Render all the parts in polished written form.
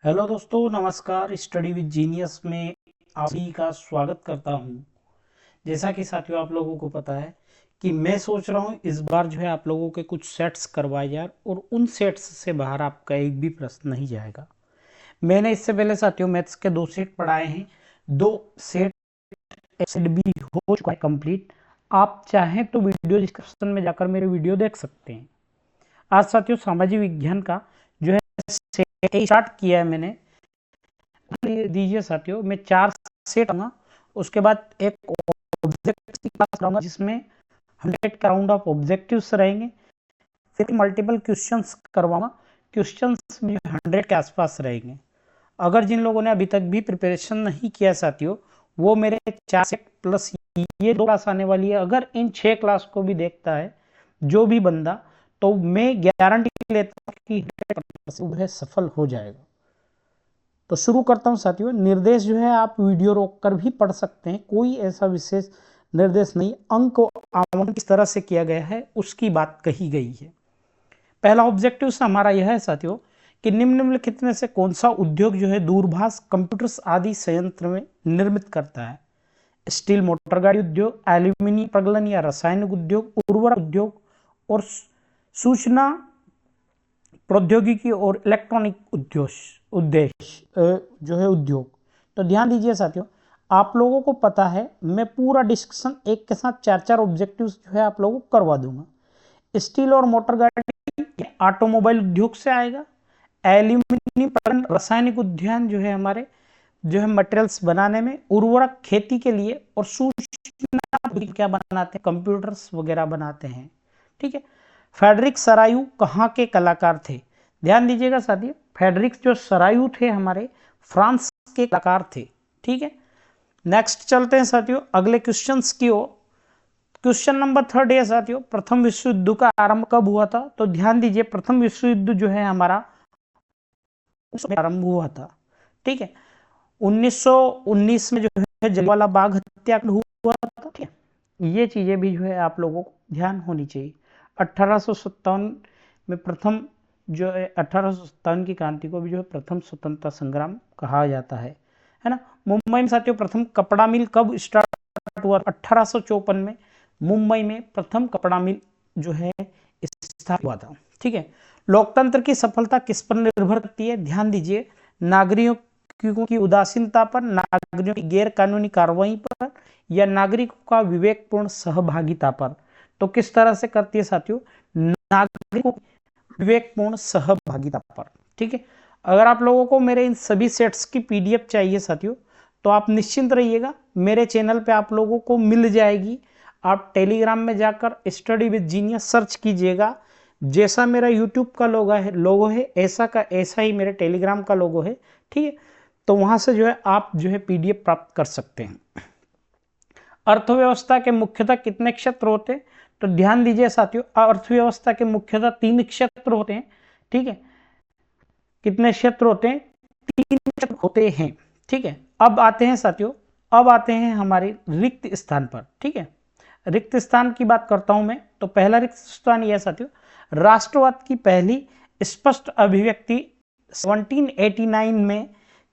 Hello दोस्तों, नमस्कार। Study with genius में आप सभी का स्वागत करता हूं। जैसा कि साथियों आप लोगों को पता है कि मैं सोच रहा हूं इस बार जो है आप लोगों के कुछ सेट्स करवाए जाए और उन सेट्स से बाहर आपका एक भी प्रश्न नहीं जाएगा। मैंने इससे पहले साथियों मैथ्स के 2 सेट पढ़ाए हैं। 2 सेट सेट भी हो चुका है कंप्लीट। आप चाहें तो वीडियो डिस्क्रिप्शन में जाकर मेरे वीडियो देख सकते हैं। आज साथियों सामाजिक विज्ञान का जो है सेट स्टार्ट किया है मैंने। दीजिए साथियों, मैं 4 सेट आऊंगा। उसके बाद एक ऑब्जेक्ट की क्लास कराऊंगा जिसमें 100 का राउंड ऑफ ऑब्जेक्टिव्स रहेंगे। फिर मल्टीपल क्वेश्चंस करवाऊंगा। क्वेश्चंस भी 100 के आसपास रहेंगे। अगर जिन लोगों ने अभी तक भी प्रिपरेशन नहीं किया साथियों, वो मेरे 4 सेट प्लस ये 2 क्लास आने वाली है, अगर इन 6 क्लास को भी देखता है जो भी बंदा, तो मैं गारंटी लेता हूँ कि 100% सफल हो जाएगा। तो शुरू करता हूं साथियों। निर्देश जो है आप वीडियो रोककर भी पढ़ सकते हैं, कोई ऐसा विशेष निर्देश नहीं। अंक को आवंटन किस तरह से किया गया है उसकी बात कही गई है। पहला ऑब्जेक्टिव हमारा यह है साथियों कि निम्नलिखित में से कौन सा उद्योग जो है दूरभाष, कंप्यूटर्स आदि संयंत्र में निर्मित करता है। स्टील मोटर गाड़ी उद्योग, एल्यूमिनियम प्रगलन या रासायनिक उद्योग, उर्वरक उद्योग और सूचना प्रौद्योगिकी और इलेक्ट्रॉनिक उद्देश्य जो है उद्योग। तो ध्यान दीजिए साथियों, आप लोगों को पता है मैं पूरा डिस्कशन एक के साथ 4 4 ऑब्जेक्टिव्स जो है आप लोगों को करवा दूंगा। स्टील और मोटर गाड़ी ऑटोमोबाइल उद्योग से आएगा। एल्यूमिनियम रासायनिक उद्यान जो है हमारे जो है मटेरियल्स बनाने में, उर्वरक खेती के लिए, और सूचना क्या बनाते हैं, कंप्यूटर्स वगैरह बनाते हैं। ठीक है। फेडरिक सरायू कहाँ के कलाकार थे? ध्यान दीजिएगा साथियों, फेडरिक जो सरायू थे हमारे फ्रांस के कलाकार थे। ठीक है। नेक्स्ट चलते हैं साथियों अगले क्वेश्चंस की ओर। क्वेश्चन नंबर 3 है साथियों, प्रथम विश्व युद्ध का आरंभ कब हुआ था? तो ध्यान दीजिए, प्रथम विश्व युद्ध जो है हमारा उसमें आरंभ हुआ था। ठीक है। 1919 में जो है जलियांवाला बाग हत्याकांड हुआ था। ठीक है। ये चीजें भी जो है आप लोगों को ध्यान होनी चाहिए। 1857 में प्रथम जो है 1857 की क्रांति को भी जो है प्रथम स्वतंत्रता संग्राम कहा जाता है ना। मुंबई में साथियों प्रथम कपड़ा मिल कब स्टार्ट हुआ? 1854 में मुंबई में प्रथम कपड़ा मिल जो है स्थापित हुआ था। ठीक है। लोकतंत्र की सफलता किस पर निर्भर करती है? ध्यान दीजिए, नागरिकों की उदासीनता पर, नागरिकों की गैर कानूनी कार्रवाई पर, या नागरिकों का विवेकपूर्ण सहभागिता पर। तो किस तरह से करती है साथियों? नागरिकों विवेकपूर्ण सहभागिता पर। ठीक है। अगर आप लोगों को मेरे इन सभी सेट्स की पीडीएफ चाहिए साथियों, तो आप निश्चिंत रहिएगा, मेरे चैनल पे आप लोगों को मिल जाएगी। आप टेलीग्राम में जाकर स्टडी विद जीनियस सर्च कीजिएगा। जैसा मेरा यूट्यूब का लोगो है ऐसा का ऐसा ही मेरे टेलीग्राम का लोगो है। ठीक है। तो वहां से जो है आप जो है पीडीएफ प्राप्त कर सकते हैं। अर्थव्यवस्था के मुख्यतः कितने क्षेत्र होते हैं? तो ध्यान दीजिए साथियों, अर्थव्यवस्था के मुख्यतः 3 क्षेत्र होते हैं। ठीक है। कितने क्षेत्र होते हैं? 3 क्षेत्र होते हैं। ठीक है। अब आते हैं साथियों, अब आते हैं हमारे रिक्त स्थान पर। ठीक है। रिक्त स्थान की बात करता हूं मैं, तो पहला रिक्त स्थान यह साथियों, राष्ट्रवाद की पहली स्पष्ट अभिव्यक्ति 1789 में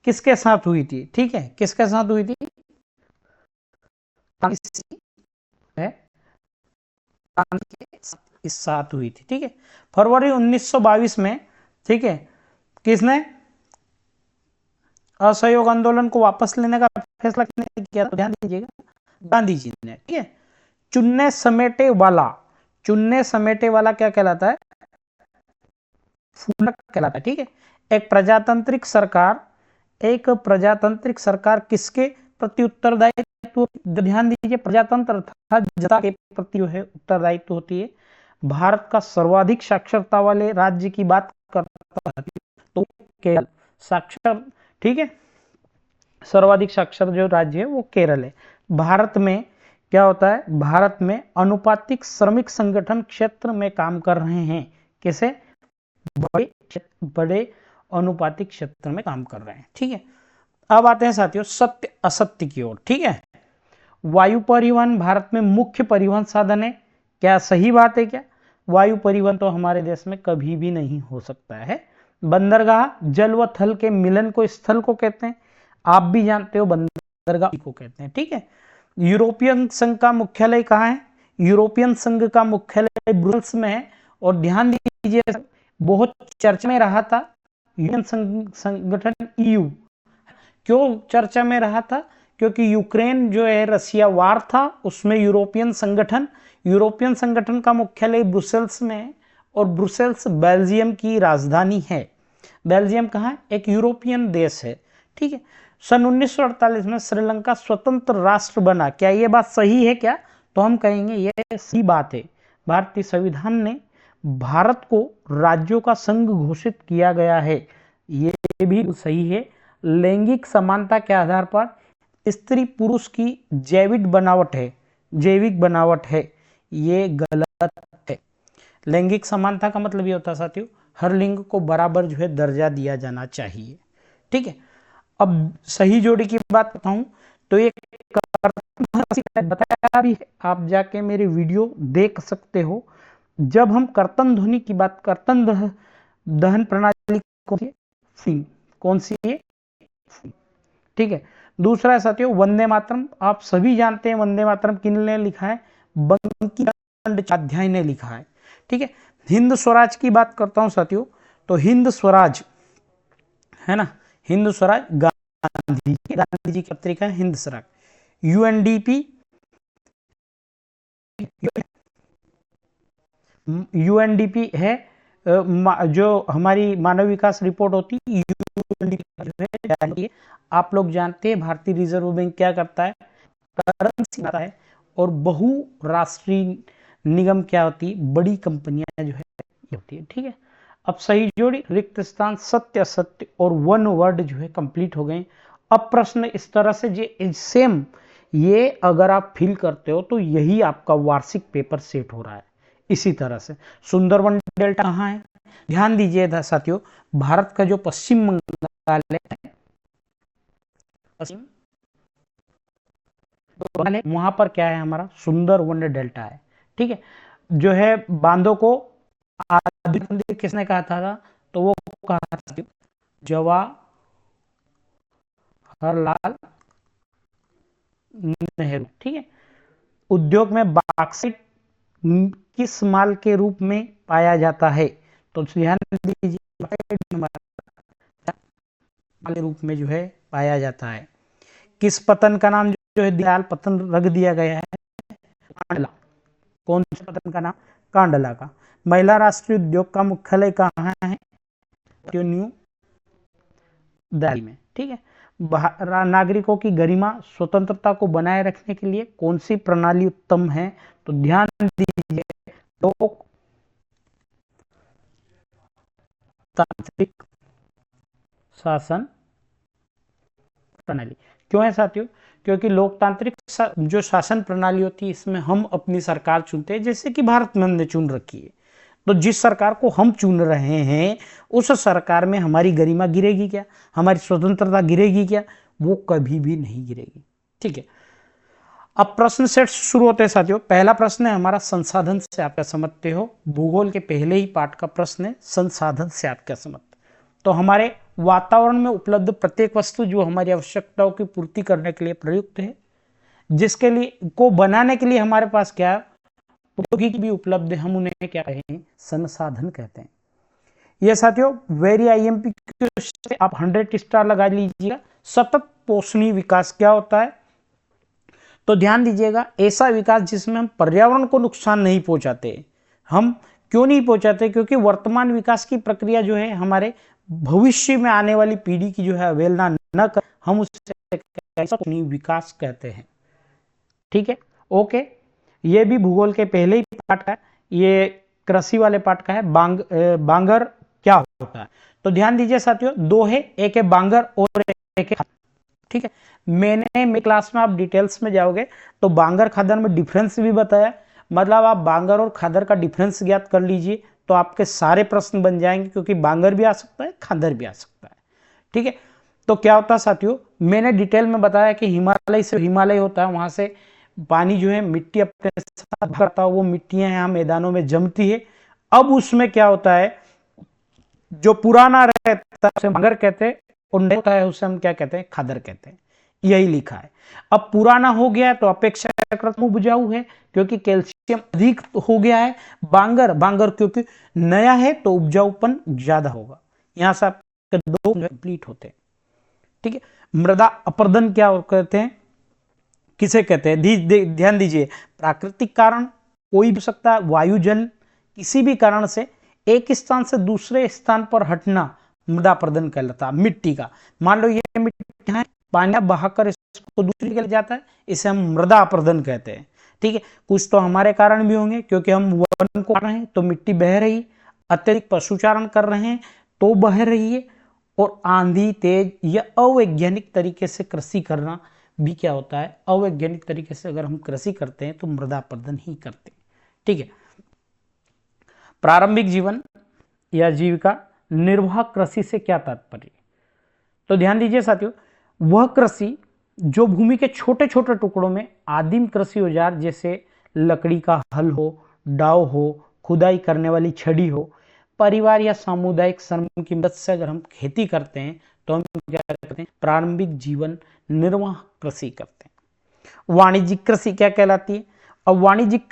किसके साथ हुई थी? ठीक है, किसके साथ हुई थी? है इस साथ हुई थी। ठीक है। फरवरी 1922 में, ठीक है, किसने असहयोग आंदोलन को वापस लेने का फैसला किया? तो ध्यान दीजिएगा, गांधी जी ने। ठीक है। चुनने समेटे वाला, चुनने समेटे वाला क्या कहलाता है? फूलक कहलाता है। ठीक है। एक प्रजातांत्रिक सरकार, एक प्रजातांत्रिक सरकार किसके प्रति उत्तरदायित्व? ध्यान दीजिए, प्रजातंत्र अर्थात जनता के प्रति जो है उत्तरदायित्व होती है। भारत का सर्वाधिक साक्षरता वाले राज्य की बात करता है तो केरल साक्षर। ठीक है। सर्वाधिक साक्षर जो राज्य है वो केरल है। भारत में क्या होता है? भारत में अनुपातिक श्रमिक संगठन क्षेत्र में काम कर रहे हैं। कैसे? बड़े बड़े अनुपातिक क्षेत्र में काम कर रहे हैं। ठीक है। अब आते हैं साथियों सत्य असत्य की ओर। ठीक है। वायु परिवहन भारत में मुख्य परिवहन साधन है। क्या सही बात है? क्या वायु परिवहन तो हमारे देश में कभी भी नहीं हो सकता है? बंदरगाह जल व थल के मिलन को स्थल को कहते हैं, आप भी जानते हो बंदरगाह को कहते हैं। ठीक है, यूरोपियन संघ का मुख्यालय कहाँ है? यूरोपियन संघ का मुख्यालय ब्रुसेल्स में है। और ध्यान दीजिए, बहुत चर्चा में रहा था यूरोपियन संगठन EU। क्यों चर्चा में रहा था? क्योंकि यूक्रेन जो है रसिया वार था, उसमें यूरोपियन संगठन का मुख्यालय ब्रुसेल्स में है। और ब्रुसेल्स बेल्जियम की राजधानी है। बेल्जियम कहाँ है? एक यूरोपियन देश है। ठीक है, सन 1948 में श्रीलंका स्वतंत्र राष्ट्र बना। क्या ये बात सही है क्या? तो हम कहेंगे ये सही बात है। भारतीय संविधान ने भारत को राज्यों का संघ घोषित किया गया है, ये भी सही है। लैंगिक समानता के आधार पर स्त्री पुरुष की जैविक बनावट है, ये गलत है। लैंगिक समानता का मतलब ये होता है साथियों, हर लिंग को बराबर जो है दर्जा दिया जाना चाहिए। ठीक है, अब सही जोड़ी की बात बताऊं तो ये बताया भी है, आप जाके मेरे वीडियो देख सकते हो। जब हम कर्तन ध्वनि की बात, कर्तन दहन प्रणाली कौन सी है? ठीक है, दूसरा साथियों वंदे मातरम, आप सभी जानते हैं वंदे मातरम किसने लिखा है? बंकिम चंद्र चट्टोपाध्याय ने लिखा है। ठीक है, हिंद स्वराज की बात करता हूं साथियों, तो हिंद स्वराज है ना, हिंद स्वराज गांधी जी की पत्रिका है हिंद स्वराज। यूएनडीपी है जो हमारी मानव विकास रिपोर्ट होती है, यूएनडीपी आप लोग जानते हैं। भारतीय रिजर्व बैंक क्या करता है? करेंसी बनाता है। और बहुराष्ट्रीय निगम क्या होती है? बड़ी कंपनियां जो है होती है। ठीक है, अब सही जोड़ी, रिक्त स्थान, सत्य असत्य और वन वर्ड जो है कंप्लीट हो गए। अब प्रश्न इस तरह से सेम, ये अगर आप फिल करते हो तो यही आपका वार्षिक पेपर सेट हो रहा है। इसी तरह से सुंदरवन डेल्टा कहाँ है? ध्यान दीजिए साथियों, भारत का जो पश्चिम बंगाल है, वहां पर क्या है? हमारा सुंदरवन डेल्टा है। ठीक है, जो है बांधों को आदि किसने कहा था? तो वो कहा था जवाहरलाल नेहरू। ठीक है, उद्योग में बॉक्साइट किस माल के रूप में पाया जाता है? तो ध्यान दीजिए, के रूप में जो है पाया जाता है। किस पतन का नाम जो है दीनदयाल पतन रख दिया गया है? कांडला। कौन से पतन का नाम? कांडला का। महिला राष्ट्रीय उद्योग का मुख्यालय कहाँ है? न्यू दिल्ली में। ठीक है, नागरिकों की गरिमा स्वतंत्रता को बनाए रखने के लिए कौन सी प्रणाली उत्तम है? तो ध्यान दीजिए, लोकतांत्रिक शासन प्रणाली। क्यों है साथियों? क्योंकि लोकतांत्रिक जो शासन प्रणाली होती है, इसमें हम अपनी सरकार चुनते हैं, जैसे कि भारत में हमने चुन रखी है। तो जिस सरकार को हम चुन रहे हैं उस सरकार में हमारी गरिमा गिरेगी क्या? हमारी स्वतंत्रता गिरेगी क्या? वो कभी भी नहीं गिरेगी। ठीक है, अब प्रश्न सेट शुरू होते हैं साथियों। पहला प्रश्न है हमारा संसाधन से आप क्या समझते हो? भूगोल के पहले ही पार्ट का प्रश्न है संसाधन से आप क्या समझते हो? तो हमारे वातावरण में उपलब्ध प्रत्येक वस्तु जो हमारी आवश्यकताओं की पूर्ति करने के लिए प्रयुक्त है, जिसके लिए को बनाने के लिए हमारे पास क्या प्रौद्योगिकी भी उपलब्ध है, हम उन्हें क्या कहें? संसाधन कहते हैं। ये साथियों वेरी IMP से आप 100 स्टार लगा लीजिएगा। सतत पोषणीय विकास क्या होता है? तो ध्यान दीजिएगा, ऐसा विकास जिसमें हम पर्यावरण को नुकसान नहीं पहुंचाते। हम क्यों नहीं पहुंचाते? क्योंकि वर्तमान विकास की प्रक्रिया जो है हमारे भविष्य में आने वाली पीढ़ी की जो है अवहेलना न कर, हम उससे विकास कहते हैं। ठीक है, ओके, ये भी भूगोल के पहले ही पार्ट का है, ये कृषि वाले पार्ट का है। बांगर क्या होता है? तो ध्यान दीजिए साथियों, दो है, एक है बांगर और एक है। ठीक है, मेरी क्लास में आप डिटेल्स में जाओगे तो बांगर खादर में डिफरेंस भी बताया। मतलब आप बांगर और खादर का डिफरेंस ज्ञात कर लीजिए तो आपके सारे प्रश्न बन जाएंगे, क्योंकि बांगर भी आ सकता है, खादर भी आ सकता है। ठीक है, तो क्या होता है साथियों, मैंने डिटेल में बताया कि हिमालय से हिमालय होता है, वहां से पानी जो है मिट्टी अपने साथ करता है, वो मिट्टियां यहाँ मैदानों में जमती है। अब उसमें क्या होता है, जो पुराना रहता है उसे बांगर कहते हैं, और नया होता है उसे हम क्या कहते हैं, खादर कहते हैं। यही लिखा है। अब पुराना हो गया तो अपेक्षाकृत उपजाऊ है क्योंकि कैल्शियम अधिक हो गया है। बांगर, बांगर क्योंकि नया है तो उपजाऊपन ज्यादा होगा। यहां से आपके दो कंप्लीट होते हैं। ठीक है, मृदा अपरदन क्या कहते हैं, किसे कहते हैं, ध्यान दीजिए। प्राकृतिक कारण कोई भी हो सकता है, वायु जल किसी भी कारण से एक स्थान से दूसरे स्थान पर हटना मृदा अपरदन कहलाता है। मिट्टी का, मान लो ये मिट्टी है, पानी बहाकर इसको दूसरी जगह जाता है, इसे हम मृदा अपरदन कहते हैं। ठीक है, कुछ तो हमारे कारण भी होंगे क्योंकि हम वन को काट रहे हैं तो मिट्टी बह रही, अत्यधिक पशुचारण कर रहे हैं तो बह रही है, और आंधी तेज या अवैज्ञानिक तरीके से कृषि करना भी क्या होता है, अवैज्ञानिक तरीके से अगर हम कृषि करते हैं तो मृदा अपरदन ही करते हैं। ठीक है, प्रारंभिक जीवन या जीविका निर्वाह कृषि से क्या तात्पर्य, तो ध्यान दीजिए साथियों, वह कृषि जो भूमि के छोटे छोटे टुकड़ों में आदिम कृषि औजार जैसे लकड़ी का हल हो, डाव हो, खुदाई करने वाली छड़ी हो, परिवार या सामुदायिक श्रम की मदद से अगर हम खेती करते हैं तो हम क्या करते हैं, प्रारंभिक जीवन निर्वाह कृषि करते हैं। वाणिज्यिक कृषि क्या कहलाती है। अब वाणिज्यिक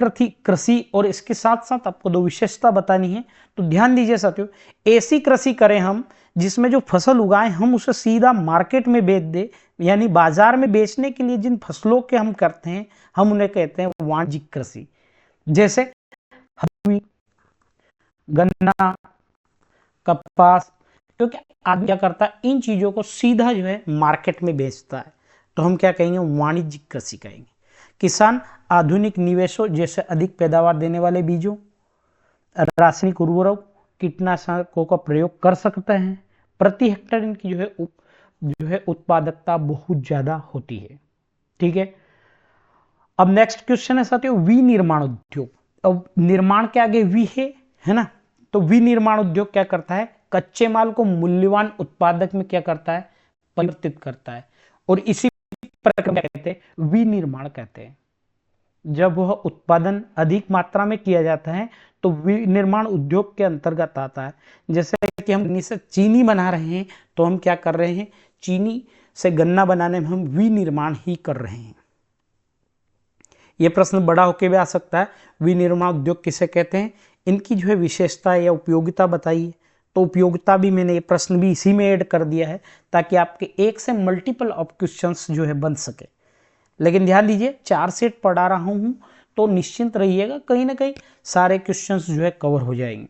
कृषि और इसके साथ साथ आपको दो विशेषता बतानी है, तो ध्यान दीजिए साथियों, ऐसी कृषि करें हम जिसमें जो फसल उगाए हम उसे सीधा मार्केट में बेच दे, यानी बाजार में बेचने के लिए जिन फसलों के हम करते हैं हम उन्हें कहते हैं वाणिज्यिक कृषि। जैसे गन्ना, कपास, क्योंकि आदमी क्या करता है, इन चीजों को सीधा जो है मार्केट में बेचता है, तो हम क्या कहेंगे, वाणिज्यिक कृषि कहेंगे। किसान आधुनिक निवेशों जैसे अधिक पैदावार देने वाले बीजों, रासायनिक उर्वरक, कीटनाशकों का प्रयोग कर सकते हैं। प्रति हेक्टेयर इनकी जो है उत्पादकता बहुत ज्यादा होती है। ठीक है, अब नेक्स्ट क्वेश्चन है साथियों, विनिर्माण उद्योग। अब निर्माण के आगे वी है ना, तो विनिर्माण उद्योग क्या करता है, कच्चे माल को मूल्यवान उत्पादक में क्या करता है, परिवर्तित करता है, और इसी प्रक्रिया कहते हैं विनिर्माण कहते हैं। जब वह उत्पादन अधिक मात्रा में किया जाता है तो विनिर्माण उद्योग के अंतर्गत आता है। जैसे कि हम गन्ने से चीनी बना रहे हैं तो हम क्या कर रहे हैं, चीनी से गन्ना बनाने में हम विनिर्माण ही कर रहे हैं। यह प्रश्न बड़ा होकर भी आ सकता है, विनिर्माण उद्योग किसे कहते हैं, इनकी जो है विशेषता या उपयोगिता बताइए। तो उपयोगिता भी मैंने ये प्रश्न भी इसी में ऐड कर दिया है ताकि आपके एक से मल्टीपल ऑफ क्वेश्चंस जो है बन सके। लेकिन ध्यान दीजिए 4 सेट पढ़ा रहा हूं तो निश्चिंत रहिएगा, कहीं ना कहीं सारे क्वेश्चंस जो है कवर हो जाएंगे।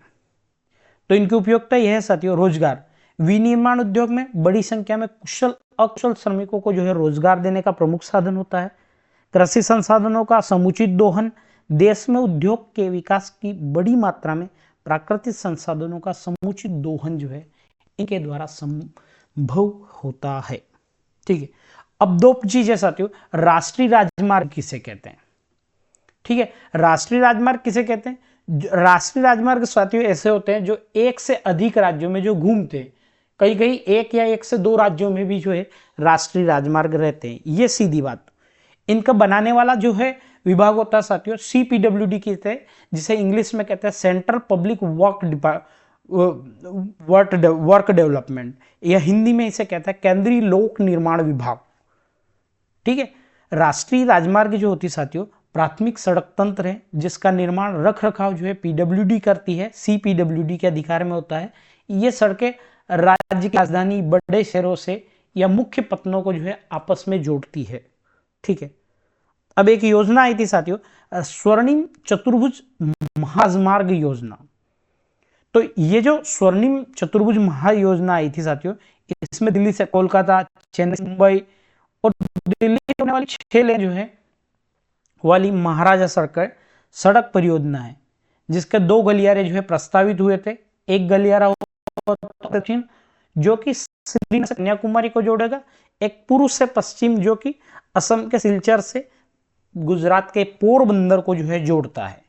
तो इनकी उपयोगिता यह है साथियों, रोजगार। विनिर्माण उद्योग में बड़ी संख्या में कुशल अकुशल श्रमिकों को जो है रोजगार देने का प्रमुख साधन होता है। कृषि संसाधनों का समुचित दोहन, देश में उद्योग के विकास की बड़ी मात्रा में प्राकृतिक संसाधनों का समुचित दोहन जो है इनके द्वारा संभव होता है। ठीक है, अब दो चीजें साथियों, राष्ट्रीय राजमार्ग किसे कहते हैं। ठीक है, राष्ट्रीय राजमार्ग किसे कहते हैं, राष्ट्रीय राजमार्ग साथियों ऐसे होते हैं जो एक से अधिक राज्यों में जो घूमते हैं, कहीं कहीं एक या एक से दो राज्यों में भी जो है राष्ट्रीय राजमार्ग रहते हैं, ये सीधी बात। इनका बनाने वाला जो है विभाग होता है साथियों CPWD कहते हैं, जिसे इंग्लिश में कहते हैं सेंट्रल पब्लिक वर्क डेवलपमेंट, या हिंदी में इसे कहते हैं केंद्रीय लोक निर्माण विभाग। ठीक है, राष्ट्रीय राजमार्ग जो होती साथियों प्राथमिक सड़क तंत्र है जिसका निर्माण रख रखाव जो है PWD करती है, CPWD के अधिकार में होता है। ये सड़कें राज्य की राजधानी, बड़े शहरों से या मुख्य पत्तनों को जो है आपस में जोड़ती है। ठीक है, अब एक योजना आई थी साथियों, स्वर्णिम चतुर्भुज महामार्ग योजना। तो ये जो स्वर्णिम चतुर्भुज महायोजना आई थी साथियों, इसमें दिल्ली से कोलकाता, चेन्नई से मुंबई और दिल्ली होने वाली 6 लेन जो है वाली महाराजा सड़क परियोजना है, जिसके 2 गलियारे जो है प्रस्तावित हुए थे। एक गलियारा दक्षिण जो कि श्रीनगर से कन्याकुमारी को जोड़ेगा, एक पूर्व से पश्चिम जो कि असम के सिलचर से गुजरात के पोरबंदर को जो है जोड़ता है।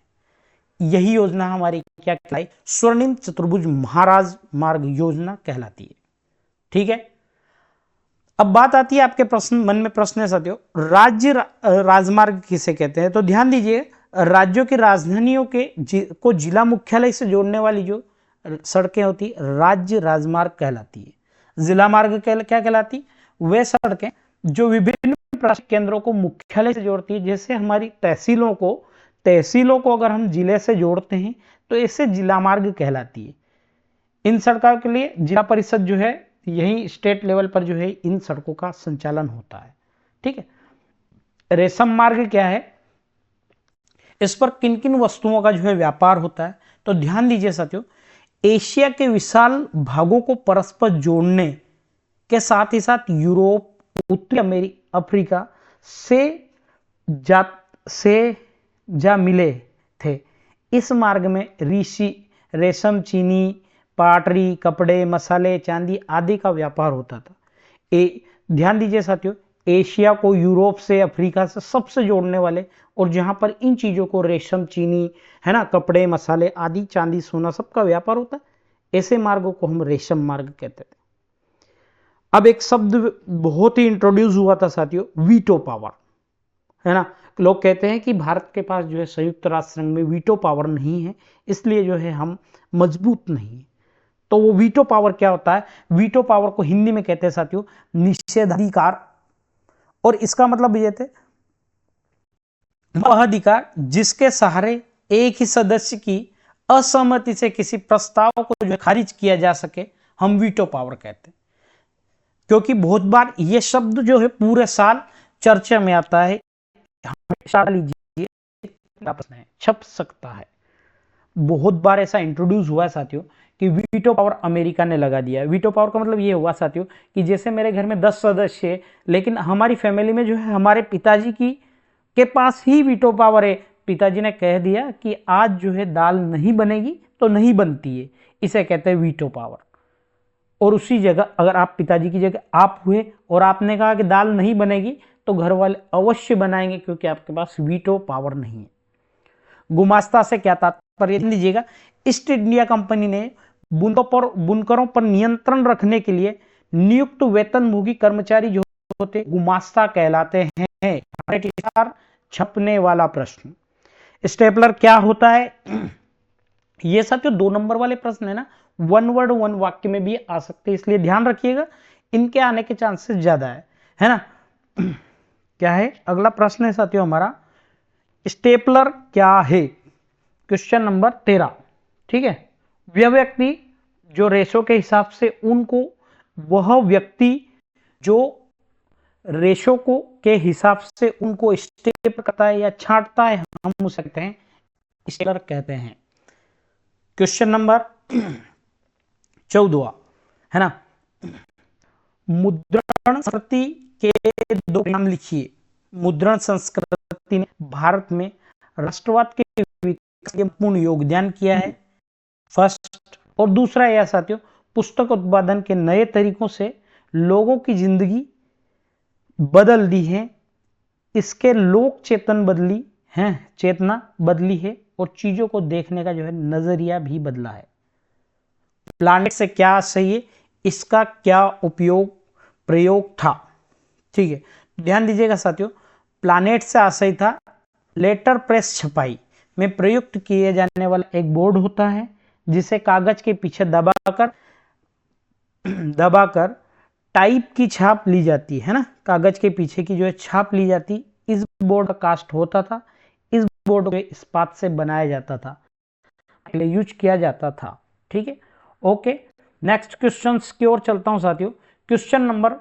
यही योजना हमारी क्या कहलाई, स्वर्णिम चतुर्भुज महाराज मार्ग योजना कहलाती है। ठीक है, अब बात आती है आपके प्रश्न मन में प्रश्न है साथियों, राज्य राजमार्ग किसे कहते हैं। तो ध्यान दीजिए, राज्यों की राजधानियों के को जिला मुख्यालय से जोड़ने वाली जो सड़कें होती राज्य राजमार्ग कहलाती है। जिला मार्ग क्या कहलाती? वे सड़कें जो विभिन्न प्रशासनिक केंद्रों को मुख्यालय से जोड़ती है। जैसे हमारी तहसीलों को अगर हम जिले से जोड़ते हैं तो इससे जिला मार्ग कहलाती है। इन सड़कों के लिए जिला परिषद जो है, यही स्टेट लेवल पर जो है इन सड़कों का संचालन होता है। ठीक है। रेशम मार्ग क्या है? इस पर किन किन वस्तुओं का जो है व्यापार होता है? तो ध्यान दीजिए साथियों, एशिया के विशाल भागों को परस्पर जोड़ने के साथ ही साथ यूरोप, उत्तरी अफ्रीका से जा मिले थे। इस मार्ग में रेशम, चीनी, पाटरी, कपड़े, मसाले, चांदी आदि का व्यापार होता था। ध्यान दीजिए साथियों, एशिया को यूरोप से, अफ्रीका से सबसे जोड़ने वाले, और जहां पर इन चीजों को रेशम, चीनी, है ना, कपड़े, मसाले आदि, चांदी, सोना सबका व्यापार होता है, ऐसे मार्गों को हम रेशम मार्ग कहते थे। अब एक शब्द बहुत ही इंट्रोड्यूस हुआ था साथियों, वीटो पावर, है ना। लोग कहते हैं कि भारत के पास जो है संयुक्त राष्ट्र संघ में वीटो पावर नहीं है, इसलिए जो है हम मजबूत नहीं है। तो वो वीटो पावर क्या होता है? वीटो पावर को हिंदी में कहते हैं साथियों निषेधाधिकार, और इसका मतलब ये थे वह अधिकार जिसके सहारे एक ही सदस्य की असहमति से किसी प्रस्ताव को जो खारिज किया जा सके, हम वीटो पावर कहते हैं। क्योंकि बहुत बार ये शब्द जो है पूरे साल चर्चा में आता है, हमेशा लीजिए छप सकता है। बहुत बार ऐसा इंट्रोड्यूस हुआ है साथियों कि वीटो पावर अमेरिका ने लगा दिया है। वीटो पावर का मतलब ये हुआ साथियों कि जैसे मेरे घर में 10 सदस्य है, लेकिन हमारी फैमिली में जो है हमारे पिताजी के पास ही वीटो पावर है। पिताजी ने कह दिया कि आज जो है दाल नहीं बनेगी तो नहीं बनती है, इसे कहते हैं वीटो पावर। और उसी जगह अगर आप पिताजी की जगह आप हुए और आपने कहा कि दाल नहीं बनेगी, तो घर वाले अवश्य बनाएंगे, क्योंकि आपके पास वीटो पावर नहीं है। गुमास्ता से क्या तात्पर्य लीजिएगा, ईस्ट इंडिया कंपनी ने बुनकरों पर नियंत्रण रखने के लिए नियुक्त वेतनभोगी कर्मचारी जो होते गुमास्ता कहलाते हैं। छपने वाला प्रश्न, स्टेपलर क्या होता है? ये साथियों 2 नंबर वाले प्रश्न है ना, 1 वर्ड 1 वाक्य में भी आ सकते हैं, इसलिए ध्यान रखिएगा, इनके आने के चांसेस ज्यादा है ना। क्या है अगला प्रश्न है साथियों हमारा, स्टेपलर क्या है? Question number 13। ठीक है। वह व्यक्ति जो रेशो के हिसाब से वह व्यक्ति जो रेशो के हिसाब से उनको स्टेपल करता है या छांटता है, हम उसे कहते हैं स्टेपलर कहते हैं। क्वेश्चन नंबर 14 है ना, मुद्रण संस्कृति के 2 नाम लिखिए। मुद्रण संस्कृति ने भारत में राष्ट्रवाद के विकास में पूर्ण योगदान किया है, फर्स्ट। और दूसरा यह साथियों, पुस्तक उत्पादन के नए तरीकों से लोगों की जिंदगी बदल दी है, इसके लोक चेतना बदली है, और चीजों को देखने का जो है नजरिया भी बदला है। प्लानेट से क्या सही है, इसका क्या प्रयोग था? ठीक है, ध्यान दीजिएगा साथियों, प्लानेट से आशय था लेटर प्रेस छपाई में प्रयुक्त किए जाने वाला एक बोर्ड होता है, जिसे कागज के पीछे दबाकर टाइप की छाप ली जाती है ना, कागज के पीछे की जो है छाप ली जाती, इस बोर्ड का कास्ट होता था। इस बोर्ड को इस्पात से बनाया जाता था, यूज किया जाता था। ठीक है, ओके। नेक्स्ट क्वेश्चन की ओर चलता हूं साथियों। क्वेश्चन नंबर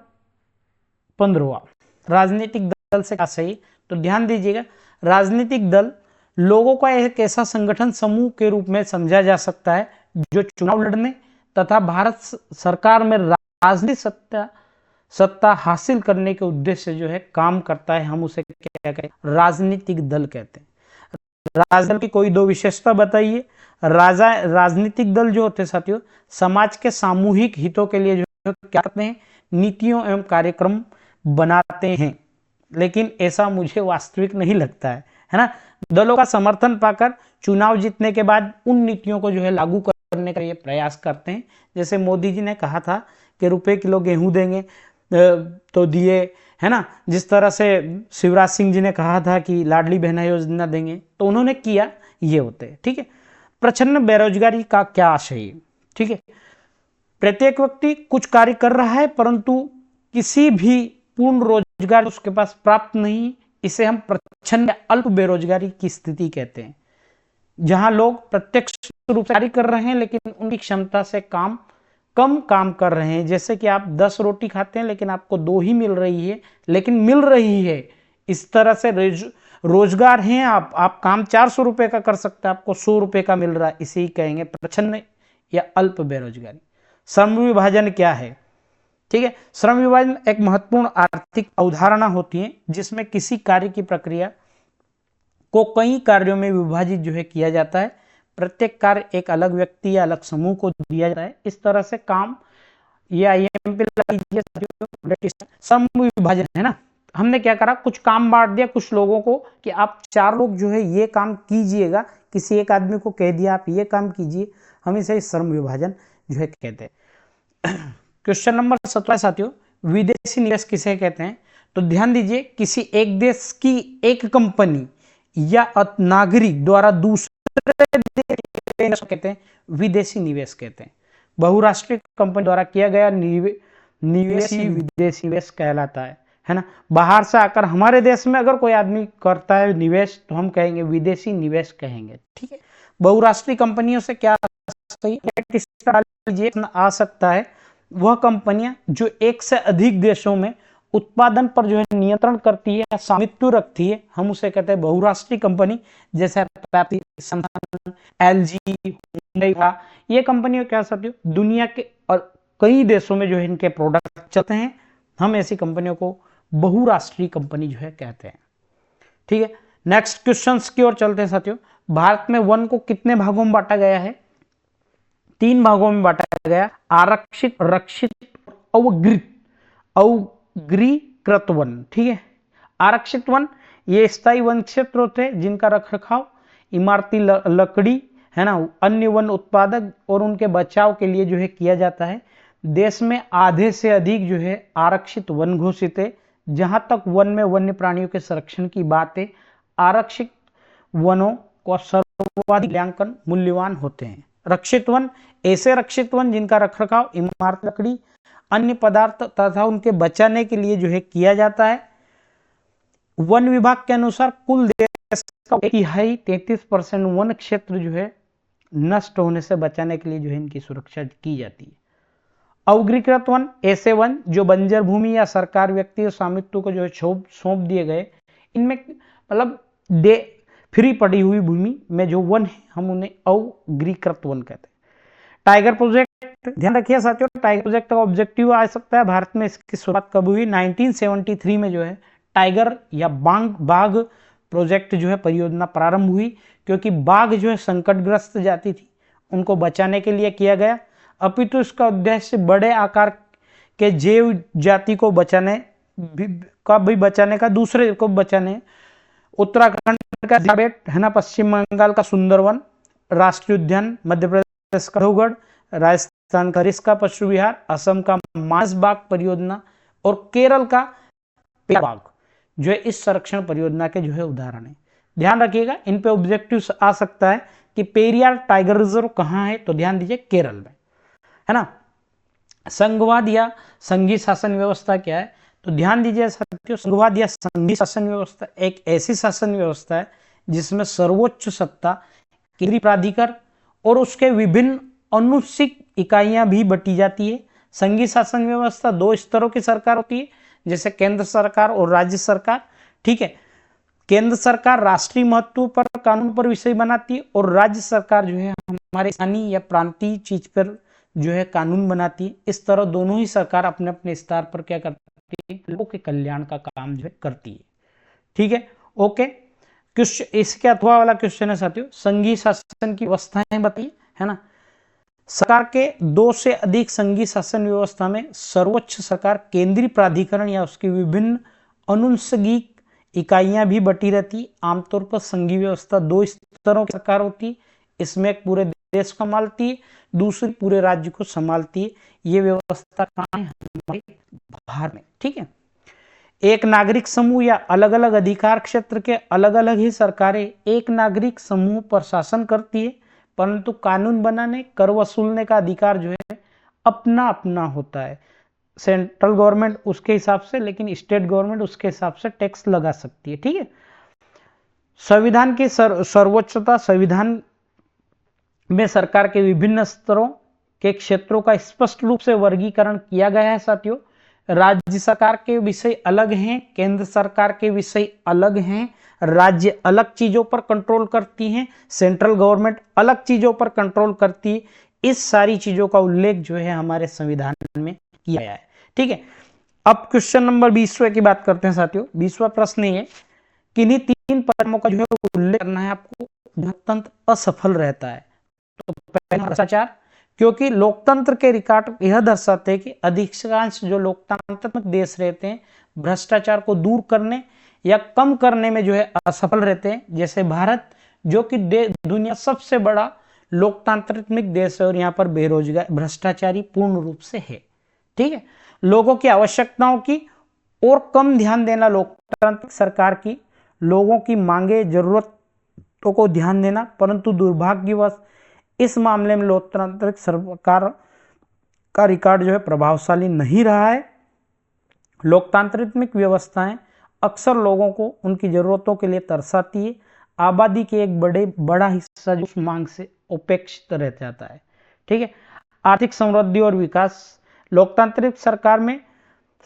15, राजनीतिक दल से क्या सही? तो ध्यान दीजिएगा, राजनीतिक दल लोगों का एक ऐसा संगठन समूह के रूप में समझा जा सकता है जो चुनाव लड़ने तथा भारत सरकार में राजनीतिक सत्ता हासिल करने के उद्देश्य से जो है काम करता है। हम उसे क्या कहते हैं? राजनीतिक दल कहते हैं। राजदल की कोई 2 विशेषता बताइए। राजनीतिक दल जो होते हैं साथियों, समाज के सामूहिक हितों के लिए जो क्या करते हैं? नीतियों एवं कार्यक्रम बनाते हैं। लेकिन ऐसा मुझे वास्तविक नहीं लगता है ना। दलों का समर्थन पाकर चुनाव जीतने के बाद उन नीतियों को जो है लागू करने का ये प्रयास करते हैं। जैसे मोदी जी ने कहा था कि रुपए किलो गेहूं देंगे, तो दिए, है ना। जिस तरह से शिवराज सिंह जी ने कहा था कि लाडली बहना योजना देंगे, तो उन्होंने किया, ये होते हैं। ठीक है। प्रचंड बेरोजगारी का क्या आशय है? ठीक है, प्रत्येक व्यक्ति कुछ कार्य कर रहा है परंतु किसी भी पूर्ण रोजगार उसके पास प्राप्त नहीं, इसे हम प्रच्छन्न या अल्प बेरोजगारी की स्थिति कहते हैं, जहां लोग प्रत्यक्ष रूप से कार्य कर रहे हैं लेकिन उनकी क्षमता से कम काम कर रहे हैं। जैसे कि आप 10 रोटी खाते हैं लेकिन आपको 2 ही मिल रही है, लेकिन मिल रही है। इस तरह से रोजगार है, आप काम 400 रुपए का कर सकते हैं, आपको 100 रुपए का मिल रहा है, इसे ही कहेंगे प्रच्छन्न या अल्प बेरोजगारी। श्रम विभाजन क्या है? ठीक है, श्रम विभाजन एक महत्वपूर्ण आर्थिक अवधारणा होती है जिसमें किसी कार्य की प्रक्रिया को कई कार्यों में विभाजित जो है किया जाता है। प्रत्येक कार्य एक अलग व्यक्ति या अलग समूह को दिया जाता है। इस तरह से काम या श्रम विभाजन है ना, हमने क्या करा, कुछ काम बांट दिया कुछ लोगों को कि आप 4 लोग जो है ये काम कीजिएगा, किसी एक आदमी को कह दिया आप ये काम कीजिए, हम इसे श्रम विभाजन जो है कहते हैं। क्वेश्चन नंबर 17 साथियों, विदेशी निवेश किसे कहते हैं? तो ध्यान दीजिए, किसी एक देश की एक कंपनी या नागरिक द्वारा दूसरे देश कहते हैं विदेशी निवेश कहते हैं। बहुराष्ट्रीय कंपनी द्वारा किया गया निवेश ही विदेशी निवेश कहलाता है ना। बाहर से आकर हमारे देश में अगर कोई आदमी करता है निवेश तो हम कहेंगे विदेशी निवेश कहेंगे। ठीक है, बहुराष्ट्रीय कंपनियों से क्या आ सकता है, वह कंपनियां जो एक से अधिक देशों में उत्पादन पर जो है नियंत्रण करती है, स्वामित्व रखती है, हम उसे कहते हैं बहुराष्ट्रीय कंपनी। जैसे एलजी, ये कंपनियां क्या सकती हो, दुनिया के और कई देशों में जो है इनके प्रोडक्ट चलते हैं, हम ऐसी कंपनियों को बहुराष्ट्रीय कंपनी जो है कहते हैं। ठीक है, नेक्स्ट क्वेश्चंस की ओर चलते हैं साथियों। भारत में वन को कितने भागों में बांटा गया है? 3 भागों में बांटा गया, आरक्षित, रक्षित, अवग्रीकृत वन। ठीक है, आरक्षित वन ये स्थायी वन क्षेत्र होते हैं जिनका रखरखाव इमारती लकड़ी है ना, अन्य वन उत्पादक और उनके बचाव के लिए जो है किया जाता है। देश में आधे से अधिक जो है आरक्षित वन घोषित है। जहां तक वन में वन्य प्राणियों के संरक्षण की बात है, आरक्षित वनों को सर्वाधिक मूल्यवान होते हैं। रक्षित वन ऐसे रक्षित वन जिनका रखरखाव इमारत लकड़ी अन्य पदार्थ तथा उनके बचाने के लिए जो है किया जाता है। वन विभाग के अनुसार कुल देश का 33% वन क्षेत्र जो है नष्ट होने से बचाने के लिए जो है इनकी सुरक्षा की जाती है। अवग्रीकृत वन ऐसे वन जो बंजर भूमि या सरकार व्यक्ति स्वामित्व को जो है सौंप दिए गए, इनमें मतलब फ्री पड़ी हुई भूमि में जो वन है हम उन्हें अवग्रीकृत वन कहते हैं। टाइगर प्रोजेक्ट, ध्यान रखिए साथियों, टाइगर प्रोजेक्ट का ऑब्जेक्टिव आ सकता है। भारत में इसकी शुरुआत कब हुई? 1973 में जो है टाइगर या बाघ प्रोजेक्ट जो है परियोजना प्रारंभ हुई, क्योंकि बाघ जो है संकटग्रस्त जाति थी, उनको बचाने के लिए किया गया। अपितु इसका उद्देश्य बड़े आकार के जैव जाति को बचाने का दूसरे को बचाने। उत्तराखंड का बेट है ना, पश्चिम बंगाल का सुंदरवन राष्ट्रीय उद्यान, मध्य प्रदेश का देवगढ़, राजस्थान का रिस्का पशु विहार, असम का मानस बाघ परियोजना और केरल का बाघ जो है इस संरक्षण परियोजना के जो है उदाहरण है। ध्यान रखिएगा, इन पे ऑब्जेक्टिव आ सकता है कि पेरियार टाइगर रिजर्व कहाँ है, तो ध्यान दीजिए केरल में है ना। संघवाद या संघीय शासन व्यवस्था क्या है? तो ध्यान दीजिए साथियों, संघवाद या संघीय शासन व्यवस्था एक ऐसी शासन व्यवस्था है जिसमें सर्वोच्च सत्ता केंद्रीय प्राधिकार और उसके विभिन्न अनुच्छिक इकाइयां भी बटी जाती है। संघीय शासन व्यवस्था 2 स्तरों की सरकार होती है, जैसे केंद्र सरकार और राज्य सरकार। ठीक है, केंद्र सरकार राष्ट्रीय महत्व पर कानून पर विषय बनाती है और राज्य सरकार जो है हमारे स्थानीय या प्रांतीय चीज पर जो है कानून बनाती है। इस तरह दोनों ही सरकार अपने अपने स्तर पर क्या करती है, लोगों के कल्याण का काम जो है करती है। ठीक है, ओके। क्वेश्चन इसके अथवा वाला क्वेश्चन है साथियों, संघीय शासन की व्यवस्थाएं बताइए है ना। सरकार के 2 से अधिक संघीय शासन व्यवस्था में सर्वोच्च सरकार केंद्रीय प्राधिकरण या उसकी विभिन्न अनुषंगिक इकाइयां भी बटी रहती। आमतौर पर संघीय व्यवस्था 2 स्तरों की सरकार होती है, इसमें एक पूरे देश को संभालती है, दूसरी पूरे राज्य को संभालती है। ये व्यवस्था कहाँ है? हमारे भारत में। ठीक है, एक नागरिक समूह या अलग अलग अधिकार क्षेत्र के अलग अलग ही सरकारें एक नागरिक समूह पर शासन करती है। परंतु कानून बनाने, कर वसूलने का अधिकार जो है अपना अपना होता है। सेंट्रल गवर्नमेंट उसके हिसाब से, लेकिन स्टेट गवर्नमेंट उसके हिसाब से टैक्स लगा सकती है। ठीक है। संविधान की सर्वोच्चता, संविधान में सरकार के विभिन्न स्तरों के क्षेत्रों का स्पष्ट रूप से वर्गीकरण किया गया है साथियों। राज्य सरकार के विषय अलग हैं, केंद्र सरकार के विषय अलग हैं, राज्य अलग चीजों पर कंट्रोल करती हैं, सेंट्रल गवर्नमेंट अलग चीजों पर कंट्रोल करती है। इस सारी चीजों का उल्लेख जो है हमारे संविधान में किया गया है। ठीक है। अब क्वेश्चन नंबर 20वें की बात करते हैं साथियों। 20वां प्रश्न ये, किन्हीं 3 परिणामों का जो है उल्लेख करना है आपको लोकतंत्र असफल रहता है। तो पहला भ्रष्टाचार, क्योंकि लोकतंत्र के रिकॉर्ड यह दर्शाते हैं कि अधिकांश जो लोकतांत्रिक देश रहते हैं भ्रष्टाचार को दूर करने या कम करने में जो है असफल रहते हैं। जैसे भारत, जो कि दुनिया सबसे बड़ा लोकतांत्रिक देश है और यहाँ पर बेरोजगार भ्रष्टाचारी पूर्ण रूप से है। ठीक है। लोगों की आवश्यकताओं की और कम ध्यान देना लोकतांत्रिक सरकार की, लोगों की मांगे जरूरतों को ध्यान देना, परंतु दुर्भाग्यवश इस मामले में लोकतांत्रिक सरकार का रिकॉर्ड जो है प्रभावशाली नहीं रहा है। लोकतांत्रिक व्यवस्थाएं अक्सर लोगों को उनकी जरूरतों के लिए तरसाती है। आबादी के एक बड़ा हिस्सा जो उस मांग से उपेक्षित रह जाता है। ठीक है। आर्थिक समृद्धि और विकास, लोकतांत्रिक सरकार में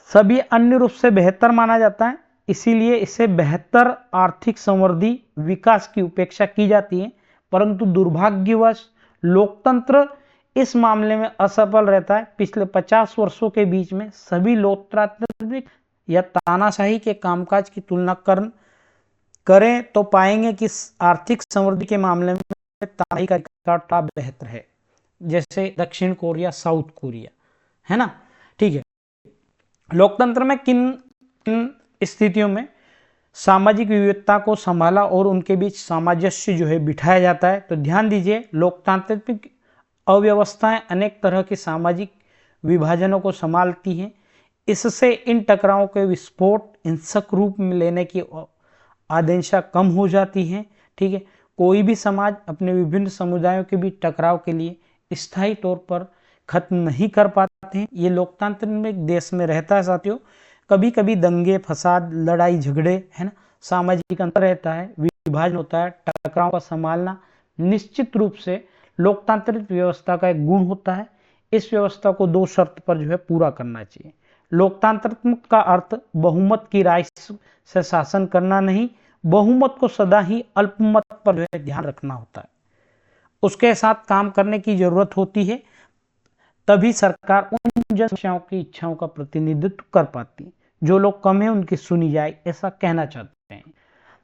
सभी अन्य रूप से बेहतर माना जाता है, इसीलिए इसे बेहतर आर्थिक समृद्धि विकास की उपेक्षा की जाती है। परंतु दुर्भाग्यवश लोकतंत्र इस मामले में असफल रहता है। पिछले 50 वर्षों के बीच में सभी लोकतांत्रिक या तानाशाही के कामकाज की तुलना करें तो पाएंगे कि आर्थिक समृद्धि के मामले में तानाशाही का रिकॉर्ड बेहतर है, जैसे दक्षिण कोरिया, साउथ कोरिया, है ना। ठीक है। लोकतंत्र में किन स्थितियों में सामाजिक विविधता को संभाला और उनके बीच सामंजस्य जो है बिठाया जाता है? तो ध्यान दीजिए, लोकतांत्रिक अव्यवस्थाएं अनेक तरह के सामाजिक विभाजनों को संभालती हैं। इससे इन टकरावों के विस्फोट हिंसक रूप में लेने की आशंका कम हो जाती है। ठीक है। कोई भी समाज अपने विभिन्न समुदायों के बीच टकराव के लिए स्थायी तौर पर खत्म नहीं कर पाते हैं। ये लोकतांत्रिक देश में रहता है साथियों। कभी कभी दंगे फसाद, लड़ाई झगड़े, है ना, सामाजिक अंतर रहता है, विभाजन होता है। टकराव का संभालना निश्चित रूप से लोकतांत्रिक व्यवस्था का एक गुण होता है। इस व्यवस्था को 2 शर्त पर जो है पूरा करना चाहिए। लोकतांत्रिक का अर्थ बहुमत की राय से शासन करना नहीं, बहुमत को सदा ही अल्पमत पर जो है ध्यान रखना होता है, उसके साथ काम करने की जरूरत होती है। तभी सरकार उन जनसमस्याओं की इच्छाओं का प्रतिनिधित्व कर पाती है। जो लोग कम है उनकी सुनी जाए, ऐसा कहना चाहते हैं।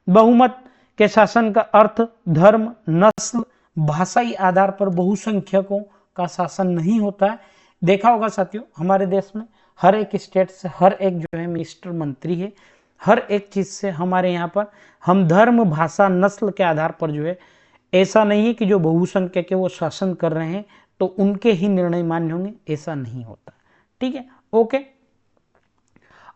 बहुमत के शासन का अर्थ धर्म, नस्ल, भाषाई आधार पर बहुसंख्यकों का शासन नहीं होता है। देखा होगा साथियों, हमारे देश में हर एक स्टेट से हर एक जो है मिनिस्टर, मंत्री है। हर एक चीज से हमारे यहाँ पर हम धर्म, भाषा, नस्ल के आधार पर जो है, ऐसा नहीं है कि जो बहुसंख्यक है वो शासन कर रहे हैं तो उनके ही निर्णय मान्य होंगे, ऐसा नहीं होता। ठीक है। ओके।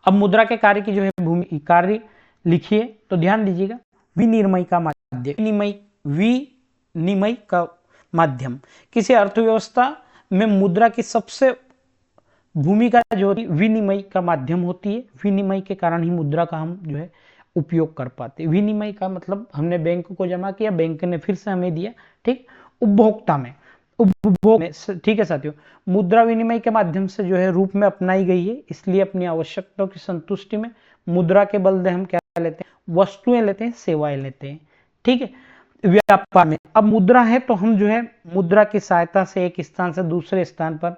अब मुद्रा के कार्य की जो है भूमि कार्य लिखिए, तो ध्यान दीजिएगा। विनिमय का माध्यम, विनिमय का माध्यम, किसी अर्थव्यवस्था में मुद्रा की सबसे भूमिका जो होती है विनिमय का माध्यम होती है। विनिमय के कारण ही मुद्रा का हम जो है उपयोग कर पाते हैं। विनिमय का मतलब हमने बैंक को जमा किया, बैंक ने फिर से हमें दिया। ठीक। उपभोक्ता में, उपभोग में, ठीक है साथियों। मुद्रा विनिमय के माध्यम से जो है रूप में अपनाई गई है, इसलिए अपनी आवश्यकताओं की संतुष्टि में मुद्रा के बदले हम क्या लेते हैं? वस्तुएं लेते हैं, सेवाएं लेते हैं। ठीक है। व्यापार में अब मुद्रा है तो हम जो है मुद्रा की सहायता से एक स्थान से दूसरे स्थान पर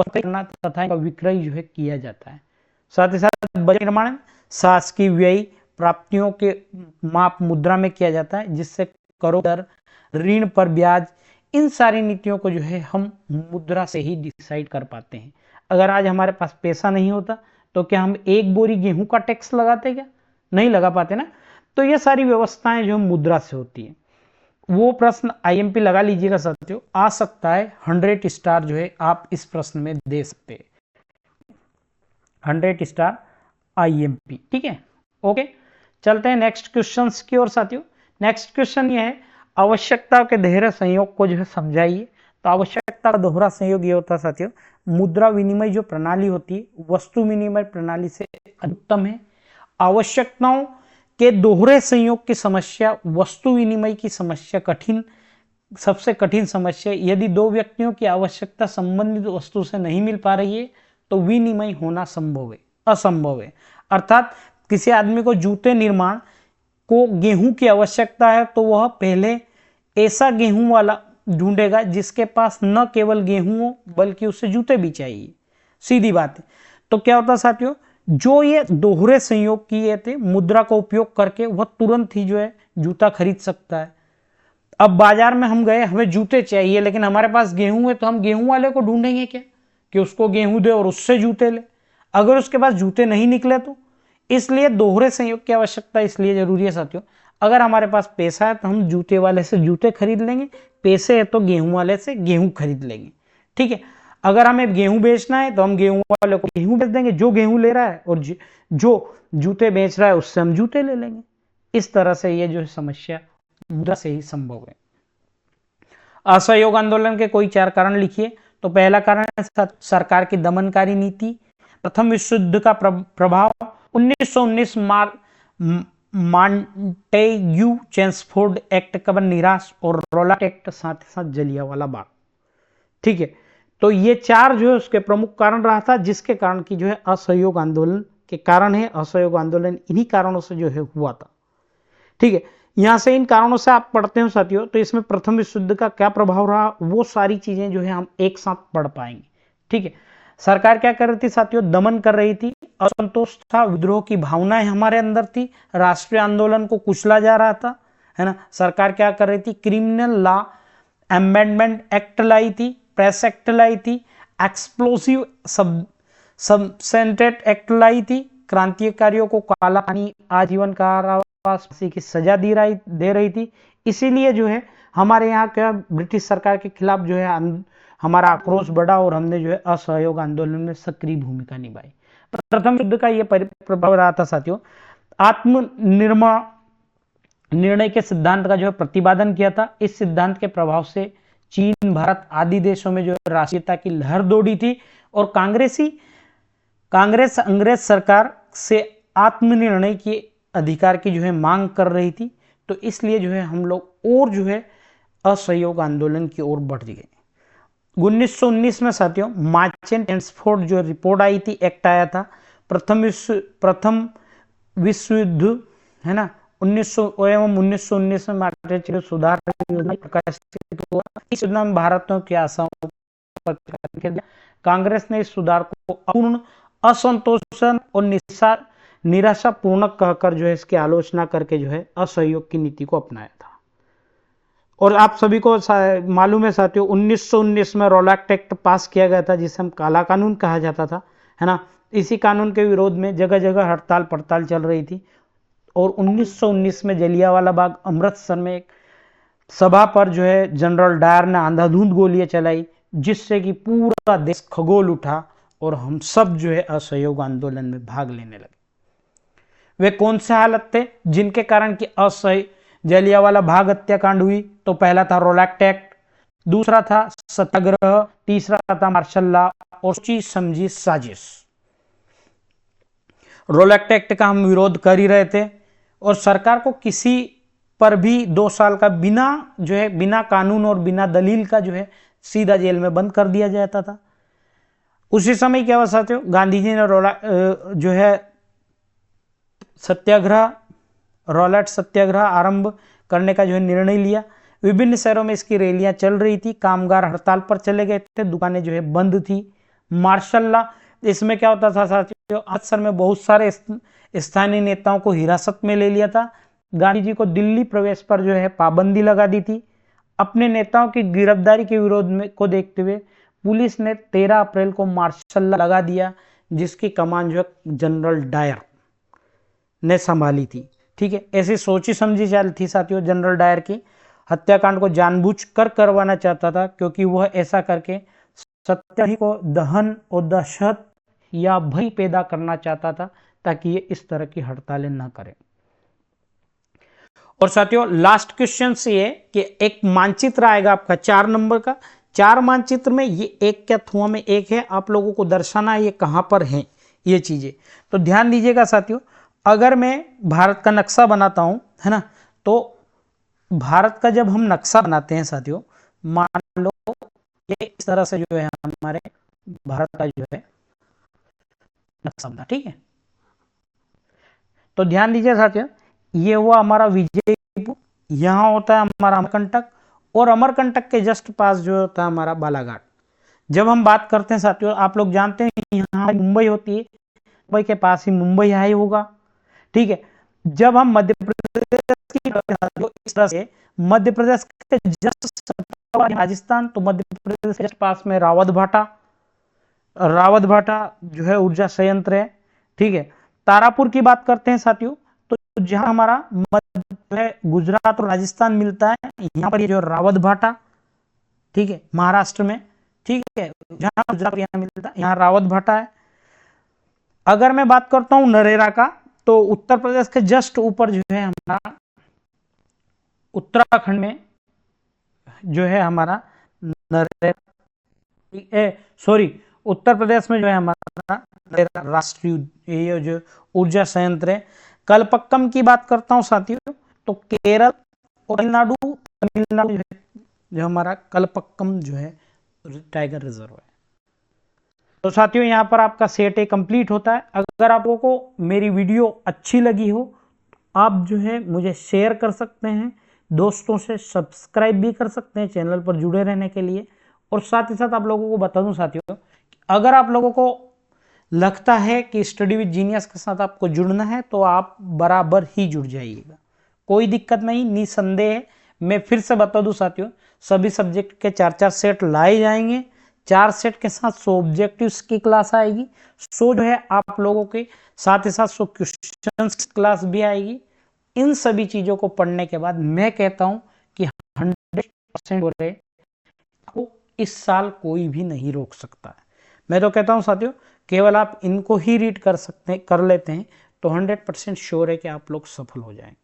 करना तथा विक्रय जो है किया जाता है। साथ ही साथ बजट निर्माण, शासकीय व्यय, प्राप्तियों के माप मुद्रा में किया जाता है, जिससे करों दर, ऋण पर ब्याज, इन सारी नीतियों को जो है हम मुद्रा से ही डिसाइड कर पाते हैं। अगर आज हमारे पास पैसा नहीं होता तो क्या हम 1 बोरी गेहूं का टैक्स लगाते? क्या नहीं लगा पाते ना। तो ये सारी व्यवस्थाएं जो मुद्रा से होती है। वो प्रश्न आईएमपी लगा लीजिएगा साथियों, आ सकता है। 100 स्टार जो है आप इस प्रश्न में दे सकते हैं, 100 स्टार आईएमपी। ठीक है। ओके, चलते हैं नेक्स्ट क्वेश्चन की ओर साथियों। नेक्स्ट क्वेश्चन ये है, आवश्यकता के दोहरे संयोग को जो है समझाइए। तो आवश्यकता का दोहरा संयोग ये होता है साथियों, मुद्रा विनिमय जो प्रणाली होती है वस्तु विनिमय प्रणाली से अधिकतम है। आवश्यकताओं के दोहरे संयोग की समस्या, वस्तु विनिमय की समस्या कठिन, सबसे कठिन समस्या। यदि दो व्यक्तियों की आवश्यकता संबंधित वस्तु से नहीं मिल पा रही है तो विनिमय होना संभव है, असंभव है। अर्थात किसी आदमी को जूते निर्माण को गेहूं की आवश्यकता है तो वह पहले ऐसा गेहूं वाला ढूंढेगा जिसके पास न केवल गेहूं हो बल्कि उसे जूते भी चाहिए, सीधी बात है। तो क्या होता साथियों, जो ये दोहरे संयोग किए थे मुद्रा का उपयोग करके वह तुरंत ही जो है जूता खरीद सकता है। अब बाजार में हम गए, हमें जूते चाहिए लेकिन हमारे पास गेहूं है तो हम गेहूं वाले को ढूंढेंगे क्या कि उसको गेहूं दे और उससे जूते ले, अगर उसके पास जूते नहीं निकले तो। इसलिए दोहरे संयोग की आवश्यकता इसलिए जरूरी है साथियों, अगर हमारे पास पैसा है तो हम जूते वाले से जूते खरीद लेंगे, पैसे है तो गेहूं वाले से गेहूं खरीद लेंगे, ठीक है। अगर हमें गेहूं बेचना है तो हम गेहूं वाले को गेहूं बेच देंगे जो गेहूं ले रहा है, और जो जूते बेच रहा है उससे हम जूते ले लेंगे। इस तरह से ये जो समस्या मुद्रा से ही संभव है। असहयोग आंदोलन के कोई 4 कारण लिखिए। तो पहला कारण है सरकार की दमनकारी नीति, प्रथम विश्व युद्ध का प्रभाव, 1919 मॉन्टेग्यू चेम्सफोर्ड एक्ट का निराश, और रौलाट एक्ट, साथ ही साथ जलियांवाला बाग, ठीक है। तो ये 4 जो है उसके प्रमुख कारण रहा था, जिसके कारण की जो है असहयोग आंदोलन के कारण है। असहयोग आंदोलन इन्हीं कारणों से जो है हुआ था, ठीक है। यहां से इन कारणों से आप पढ़ते हो साथियों, तो इसमें प्रथम विश्व युद्ध का क्या प्रभाव रहा वो सारी चीजें जो है हम एक साथ पढ़ पाएंगे, ठीक है। सरकार क्या कर रही थी साथियों, दमन कर रही थी, असंतोष था, विद्रोह की भावनाएं हमारे अंदर थी, राष्ट्रीय आंदोलन को कुचला जा रहा था, है ना। सरकार क्या कर रही थी, क्रिमिनल लॉ अमेंडमेंट एक्ट लाई थी, प्रेस एक्ट लाई थी, एक्सप्लोसिव सबसेंटेट एक्ट लाई थी, क्रांतिकारियों को काला पानी, आजीवन कारावास की सजा दे रही थी। इसीलिए जो है हमारे यहाँ क्या ब्रिटिश सरकार के खिलाफ जो है हमारा आक्रोश बढ़ा और हमने जो है असहयोग आंदोलन में सक्रिय भूमिका निभाई। प्रथम युद्ध का यह प्रभाव रहा था साथियों, आत्मनिर्भर निर्णय के सिद्धांत का जो है प्रतिपादन किया था। इस सिद्धांत के प्रभाव से चीन, भारत आदि देशों में जो राष्ट्रीयता की लहर दौड़ी थी और कांग्रेस अंग्रेज सरकार से आत्मनिर्णय के अधिकार की जो है मांग कर रही थी। तो इसलिए जो है हम लोग और जो है असहयोग आंदोलन की ओर बढ़ गए। 1919 में साथियों मार्चेंट चेम्सफोर्ड जो रिपोर्ट आई थी, एक्ट आया था, प्रथम विश्व युद्ध, है ना, 1919 में मार्चेंट सुधार योजना प्रकाशित हुआ। इस योजना में भारतीयों की आशाओं पर कांग्रेस ने इस सुधार को अपूर्ण, असंतोषजन और निराशापूर्ण कहकर जो है इसकी आलोचना करके जो है असहयोग की नीति को अपनाया था। और आप सभी को मालूम है साथियों 1919 में रौलाट एक्ट पास किया गया था, जिसे हम काला कानून कहा जाता था, है ना। इसी कानून के विरोध में जगह जगह हड़ताल पड़ताल चल रही थी। और 1919 में जलियांवाला बाग अमृतसर में एक सभा पर जो है जनरल डायर ने अंधाधुंध गोलियां चलाई, जिससे कि पूरा देश खगोल उठा और हम सब जो है असहयोग आंदोलन में भाग लेने लगे। वे कौन से हालत थे जिनके कारण की जलियांवाला बाग हत्याकांड हुई? तो पहला था रौलाट एक्ट, दूसरा था सत्याग्रह, तीसरा था मार्शल लॉ और सोची समझी साजिश। रौलाट एक्ट का हम विरोध कर ही रहे थे और सरकार को किसी पर भी 2 साल का बिना कानून और बिना दलील का जो है सीधा जेल में बंद कर दिया जाता था। उसी समय क्या हुआ साथियों, गांधी जी ने जो है सत्याग्रह, रौलाट सत्याग्रह आरंभ करने का जो है निर्णय लिया। विभिन्न शहरों में इसकी रैलियां चल रही थी, कामगार हड़ताल पर चले गए थे, दुकानें जो है बंद थी। मार्शल लॉ, इसमें क्या होता था साथियों, अक्सर में बहुत सारे स्थानीय नेताओं को हिरासत में ले लिया था। गांधी जी को दिल्ली प्रवेश पर जो है पाबंदी लगा दी थी। अपने नेताओं की गिरफ्तारी के विरोध में को देखते हुए पुलिस ने 13 अप्रैल को मार्शल लॉ लगा दिया, जिसकी कमान जो है जनरल डायर ने संभाली थी। ठीक है, ऐसी सोची समझी चाल थी साथियों जनरल डायर की। हत्याकांड को जानबूझकर करवाना चाहता था, क्योंकि वह ऐसा करके सत्याग्रही को दहन और दहशत या भय पैदा करना चाहता था, ताकि ये इस तरह की हड़तालें न करें। और साथियों लास्ट क्वेश्चन ये है कि एक मानचित्र आएगा आपका 4 नंबर का, 4 मानचित्र में ये एक क्या धुआं में एक है, आप लोगों को दर्शाना है ये कहां पर है ये चीजें। तो ध्यान दीजिएगा साथियों, अगर मैं भारत का नक्शा बनाता हूं, है ना, तो भारत का जब हम नक्शा बनाते हैं साथियों, मान लो ये इस तरह से जो है हमारे भारत का जो है नक्शा बना, ठीक है। तो ध्यान दीजिए साथियों, ये हुआ हमारा विजयपुर, यहां होता है हमारा अमरकंटक, और अमरकंटक के जस्ट पास जो होता है हमारा बालाघाट। जब हम बात करते हैं साथियों, आप लोग जानते हैं यहाँ मुंबई होती है, मुंबई के पास ही मुंबई हाई होगा, ठीक है। जब हम मध्य प्रदेश की इस तरह से मध्य प्रदेश के जस्ट राजस्थान, तो मध्य प्रदेश के पास में रावत भाटा जो है ऊर्जा संयंत्र है, ठीक है। तारापुर की बात करते हैं साथियों, तो जहां हमारा मध्य है गुजरात और राजस्थान मिलता है, यहाँ पर ये जो रावत भाटा, ठीक है, महाराष्ट्र में, ठीक है, जहां गुजरात मिलता है यहाँ रावत भाटा है। अगर मैं बात करता हूं नरेगा का, तो उत्तर प्रदेश के जस्ट ऊपर जो है हमारा उत्तराखंड में जो है हमारा नरेगा, सॉरी, उत्तर प्रदेश में जो है हमारा राष्ट्रीय ये जो ऊर्जा संयंत्र है। कलपक्कम की बात करता हूं साथियों, तो केरल और तमिलनाडु जो हमारा कलपक्कम जो है टाइगर रिजर्व है। तो साथियों यहाँ पर आपका सेट ए कंप्लीट होता है। अगर आप लोगों को मेरी वीडियो अच्छी लगी हो, आप जो है मुझे शेयर कर सकते हैं, दोस्तों से सब्सक्राइब भी कर सकते हैं चैनल पर जुड़े रहने के लिए। और साथ ही साथ आप लोगों को बता दूं साथियों, अगर आप लोगों को लगता है कि स्टडी विद जीनियस के साथ आपको जुड़ना है, तो आप बराबर ही जुड़ जाइएगा, कोई दिक्कत नहीं, निसंदेह। मैं फिर से बता दूं साथियों, सभी सब्जेक्ट के 4-4 सेट लाए जाएंगे, 4 सेट के साथ 100 ऑब्जेक्टिव्स की क्लास आएगी, 100 जो है आप लोगों के साथ ही साथ 100 क्वेश्चंस क्लास भी आएगी। इन सभी चीजों को पढ़ने के बाद मैं कहता हूं कि 100% हो रहे को इस साल कोई भी नहीं रोक सकता है। मैं तो कहता हूं साथियों, केवल आप इनको ही रीड कर लेते हैं तो 100% श्योर है कि आप लोग सफल हो जाएंगे।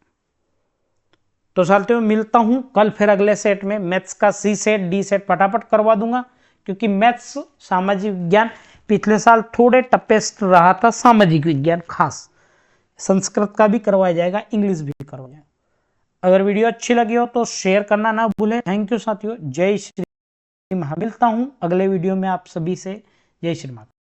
तो साथियों मिलता हूं कल फिर अगले सेट में। मैथ्स का सी सेट डी सेट फटाफट करवा दूंगा, क्योंकि मैथ्स सामाजिक विज्ञान पिछले साल थोड़े टफेस्ट रहा था, सामाजिक विज्ञान खास। संस्कृत का भी करवाया जाएगा, इंग्लिश भी करवाया जाएगा। अगर वीडियो अच्छी लगी हो तो शेयर करना ना भूलें। थैंक यू साथियों, जय श्री। मिलता हूं अगले वीडियो में आप सभी से। जय श्री महाकाल।